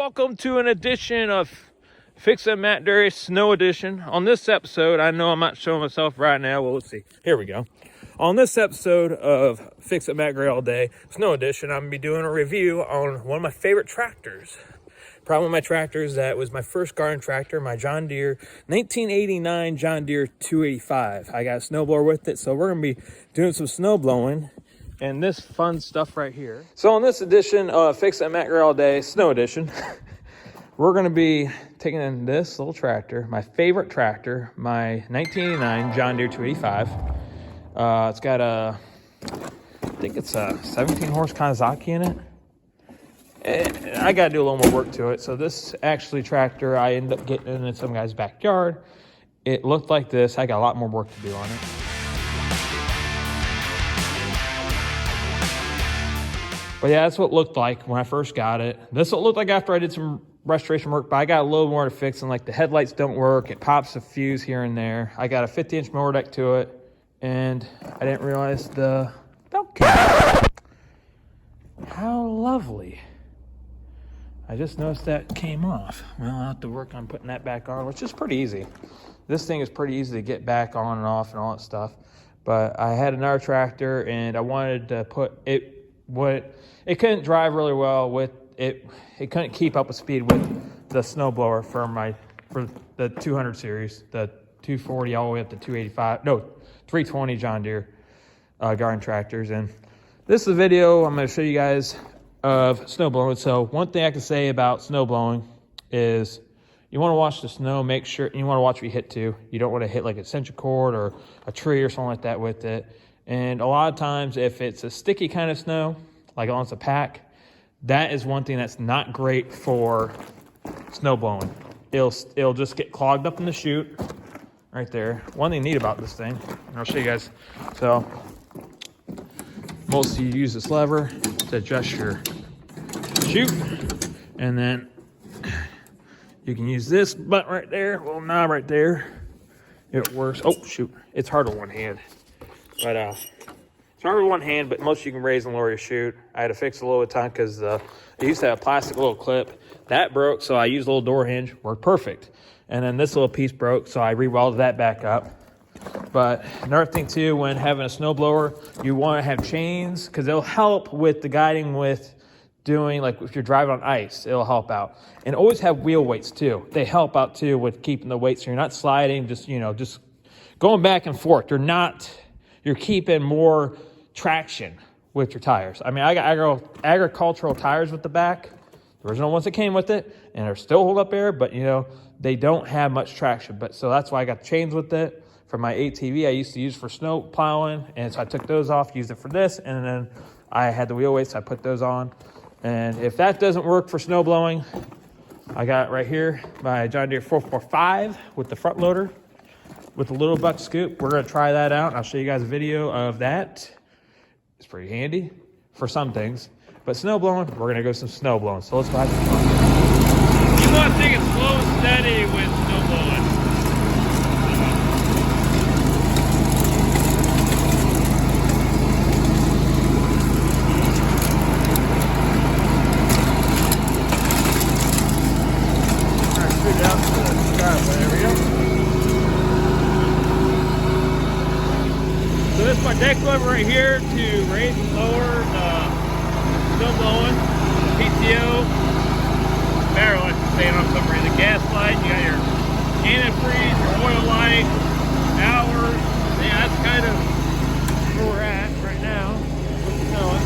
welcome to an edition of Fix It Matt Dairy Snow Edition. On this episode, I know I'm not showing myself right now. Well, let's see. Here we go. On this episode of Fix It Matt Dairy All Day Snow Edition, I'm going to be doing a review on one of my favorite tractors. Probably one of my tractors that was my first garden tractor, my John Deere 1989 John Deere 285. I got a snowblower with it, so we're going to be doing some snow blowing and this fun stuff right here. So on this edition of Fix It Matt Dairy All Day Snow Edition, we're going to be taking in this little tractor, my favorite tractor, my 1989 John Deere 285. It's got I think it's a 17 horse Kawasaki in it. I got to do a little more work to it. So this actually tractor, I ended up getting in some guy's backyard. It looked like this. I got a lot more work to do on it. But yeah, that's what it looked like when I first got it. This is what it looked like after I did some restoration work, but I got a little more to fix. And like the headlights don't work. It pops a fuse here and there. I got a 50-inch mower deck to it. And I didn't realize the belt cap. How lovely. I just noticed that came off. Well, I'll have to work on putting that back on, which is pretty easy. This thing is pretty easy to get back on and off and all that stuff. But I had another tractor and I wanted to put it, it couldn't drive really well with it. It couldn't keep up with speed with the snowblower for the 200 series, the 240 all the way up to 285, no, 320 John Deere garden tractors. And this is a video I'm going to show you guys of snow blowing. So one thing I can say about snow blowing is you want to watch the snow, make sure you want to watch what you hit to. You don't want to hit like a extension cord or a tree or something like that with it. And a lot of times if it's a sticky kind of snow, like on a pack, that is one thing that's not great for snow blowing. It'll just get clogged up in the chute right there. One thing neat about this thing, and I'll show you guys. So most of you use this lever to adjust your chute, and then you can use this button right there, little knob right there. It works. Oh shoot, it's hard with one hand, but it's hard with one hand. But most you can raise and lower your chute. I had to fix it a little bit of time because it used to have a plastic little clip that broke, so I used a little door hinge, worked perfect. And then this little piece broke, so I re-welded that back up. But another thing too, when having a snowblower, you want to have chains because it'll help with the guiding with doing, like if you're driving on ice, it'll help out. And always have wheel weights too. They help out too with keeping the weight so you're not sliding, just going back and forth. You're keeping more traction with your tires. I mean, I got agricultural tires with the back, the original ones that came with it, and they're still hold up air, but they don't have much traction. But so that's why I got the chains with it. For my ATV, I used to use for snow plowing, and so I took those off, used it for this, and then I had the wheel weights, so I put those on. And if that doesn't work for snow blowing, I got right here my John Deere 445 with the front loader with a little buck scoop. We're going to try that out. I'll show you guys a video of that. It's pretty handy for some things. But snow blowing, we're going to go some snow blowing. So let's go have some fun. You want to take it slow and steady with snow blowing. So this is my deck lever right here to raise and lower the snow blowing, the PTO, barrel, I should say, on some reason. Gas light, you got your antifreeze, your oil light, hours. Yeah, that's kind of where we're at right now. What's going?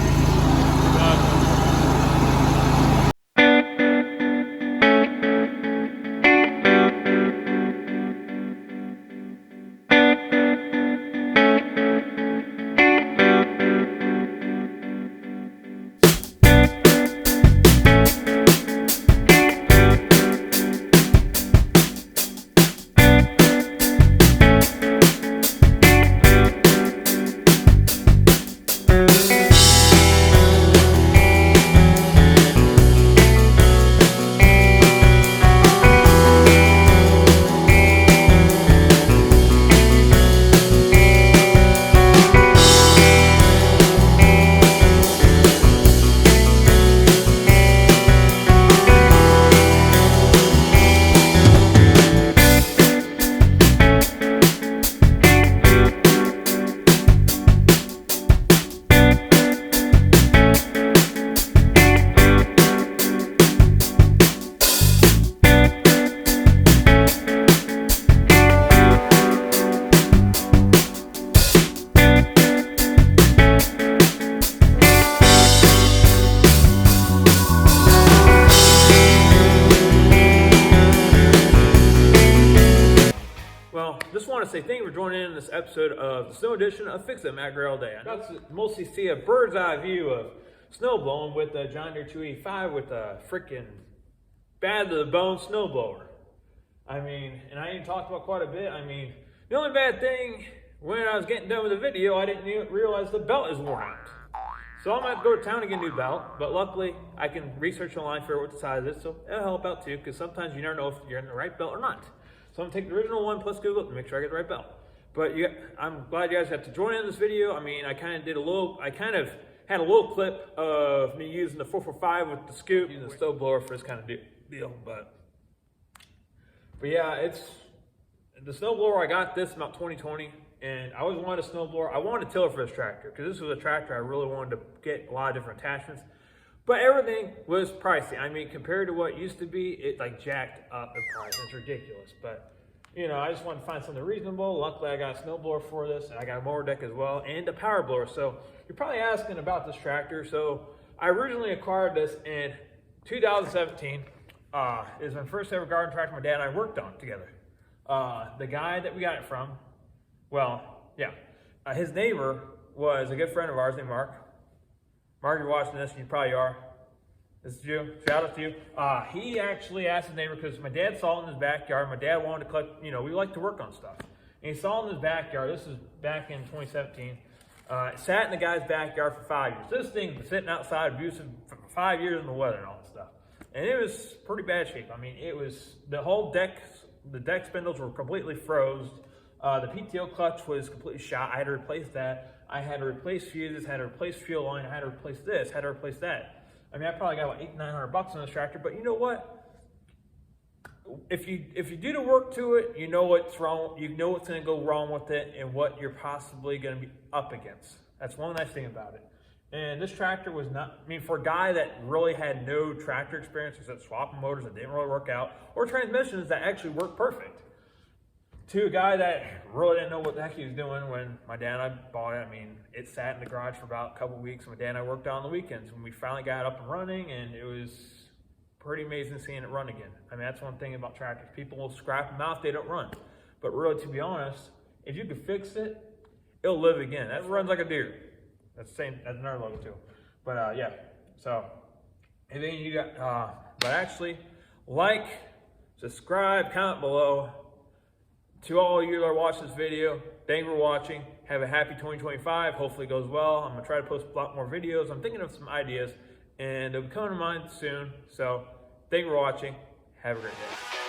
to say thank you for joining in this episode of the snow edition of Fix It Matt Grail Day. I got to mostly see a bird's eye view of snow blowing with the John Deere 285 with a freaking bad to the bone snowblower. I mean, and I even talked about quite a bit. I mean, the only bad thing, when I was getting done with the video, I didn't even realize the belt is worn out. So I'm gonna have to go to town and get a new belt, but luckily I can research online, figure out what the size is, so it'll help out too, because sometimes you never know if you're in the right belt or not. So I'm gonna take the original one plus Google it to make sure I get the right belt. But I'm glad you guys got to join in this video. I mean, I kind of had a little clip of me using the 445 with the scoop, using the stove blower for this kind of deal. But yeah, it's the snow blower. I got this about 2020, and I always wanted a snow blower. I wanted a tiller for this tractor because this was a tractor I really wanted to get a lot of different attachments. But everything was pricey. I mean, compared to what it used to be, it like jacked up in price. It's ridiculous. But you know, I just wanted to find something reasonable. Luckily, I got a snow blower for this, and I got a mower deck as well, and a power blower. So you're probably asking about this tractor. So I originally acquired this in 2017. It was my first ever garden tractor my dad and I worked on together. The guy that we got it from, his neighbor was a good friend of ours named Mark. Mark, you're watching this, you probably are. This is you, shout out to you. He actually asked his neighbor, because my dad saw it in his backyard. My dad wanted to collect, we like to work on stuff. And he saw it in his backyard. This is back in 2017. It sat in the guy's backyard for 5 years. This thing was sitting outside abusive for 5 years in the weather and all that stuff. And it was pretty bad shape. I mean, it was, the whole deck, the deck spindles were completely froze. The PTO clutch was completely shot. I had to replace that. I had to replace fuses, had to replace fuel line, I had to replace this, had to replace that. I mean, I probably got about $800-900 on this tractor, but you know what? If you do the work to it, you know what's wrong, you know what's gonna go wrong with it and what you're possibly gonna be up against. That's one nice thing about it. And this tractor was not, I mean, for a guy that really had no tractor experience, except swapping motors that didn't really work out, or transmissions that actually worked perfect, to a guy that really didn't know what the heck he was doing when my dad and I bought it. I mean, it sat in the garage for about a couple of weeks. My dad and I worked on the weekends when we finally got it up and running, and it was pretty amazing seeing it run again. I mean, that's one thing about tractors. People will scrap them out if they don't run. But really, to be honest, if you could fix it, it'll live again. That runs like a Deere. That's the same, that's another logo too. But yeah, so anything you got, but actually, like, subscribe, comment below. To all you that are watching this video, thank you for watching. Have a happy 2025. Hopefully it goes well. I'm gonna try to post a lot more videos. I'm thinking of some ideas and they'll be coming to mind soon. So thank you for watching. Have a great day.